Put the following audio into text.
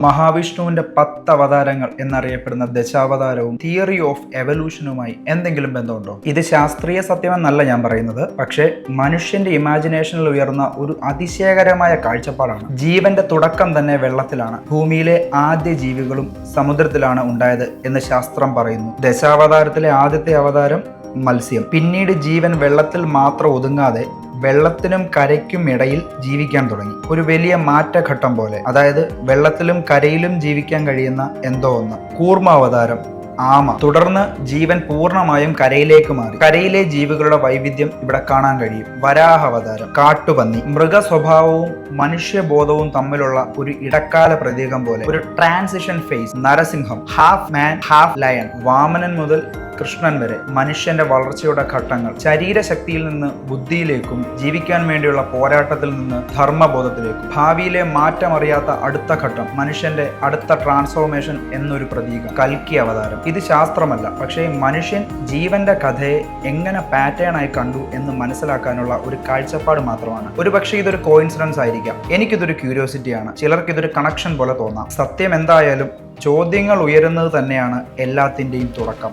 മഹാവിഷ്ണുവിന്റെ 10 അവതാരങ്ങൾ എന്നറിയപ്പെടുന്ന ദശാവതാരവും theory of എവല്യൂഷനുമായി എന്തെങ്കിലും ബന്ധമുണ്ടോ? ഇത് ശാസ്ത്രീയ സത്യമെന്നല്ല ഞാൻ പറയുന്നത്, പക്ഷേ മനുഷ്യന്റെ ഇമാജിനേഷനിൽ ഉയർന്ന ഒരു അതിശയകരമായ കാഴ്ചപ്പാടാണ്. ജീവന്റെ തുടക്കം തന്നെ വെള്ളത്തിലാണ്. ഭൂമിയിലെ ആദ്യ ജീവികളും സമുദ്രത്തിലാണ് ഉണ്ടായത് എന്ന് ശാസ്ത്രം പറയുന്നു. ദശാവതാരത്തിലെ ആദ്യത്തെ അവതാരം മത്സ്യം. പിന്നീട് ജീവൻ വെള്ളത്തിൽ മാത്രം ഒതുങ്ങാതെ വെള്ളത്തിനും കരയ്ക്കും ഇടയിൽ ജീവിക്കാൻ തുടങ്ങി. ഒരു വലിയ മാറ്റഘട്ടം പോലെ. അതായത് വെള്ളത്തിലും കരയിലും ജീവിക്കാൻ കഴിയുന്ന എന്തോ ഒന്ന്. കൂർമാവതാരം ആമ. തുടർന്ന് ജീവൻ പൂർണ്ണമായും കരയിലേക്ക് മാറി. കരയിലെ ജീവികളുടെ വൈവിധ്യം ഇവിടെ കാണാൻ കഴിയും. വരാഹാവതാരം കാട്ടുപന്നി. മൃഗ സ്വഭാവവും മനുഷ്യബോധവും തമ്മിലുള്ള ഒരു ഇടക്കാല പ്രതീകം പോലെ. ഒരു transition phase. Narasimham. Half man half lion. Vamanan മുതൽ കൃഷ്ണൻ വരെ മനുഷ്യന്റെ വളർച്ചയുടെ ഘട്ടങ്ങൾ. ശരീരശക്തിയിൽ നിന്ന് ബുദ്ധിയിലേക്കും ജീവിക്കാൻ വേണ്ടിയുള്ള പോരാട്ടത്തിൽ നിന്ന് ധർമ്മബോധത്തിലേക്കും. ഭാവിയിലെ മാറ്റമറിയാത്ത അടുത്ത ഘട്ടം. മനുഷ്യന്റെ അടുത്ത ട്രാൻസ്ഫോർമേഷൻ എന്നൊരു പ്രതീകം. കൽക്കി അവതാരം. ഇത് ശാസ്ത്രമല്ല, പക്ഷേ മനുഷ്യൻ ജീവന്റെ കഥയെ എങ്ങനെ പാറ്റേൺ ആയി കണ്ടു എന്ന് മനസ്സിലാക്കാനുള്ള ഒരു കാഴ്ചപ്പാട് മാത്രമാണ്. ഒരുപക്ഷെ ഇതൊരു കോയിൻസിഡൻസ് ആയിരിക്കാം. എനിക്കിതൊരു ക്യൂരിയോസിറ്റിയാണ്. ചിലർക്ക് ഇതൊരു കണക്ഷൻ പോലെ തോന്നാം. സത്യം എന്തായാലും ചോദ്യങ്ങൾ ഉയരുന്നത് തന്നെയാണ് എല്ലാത്തിൻ്റെയും തുടക്കം.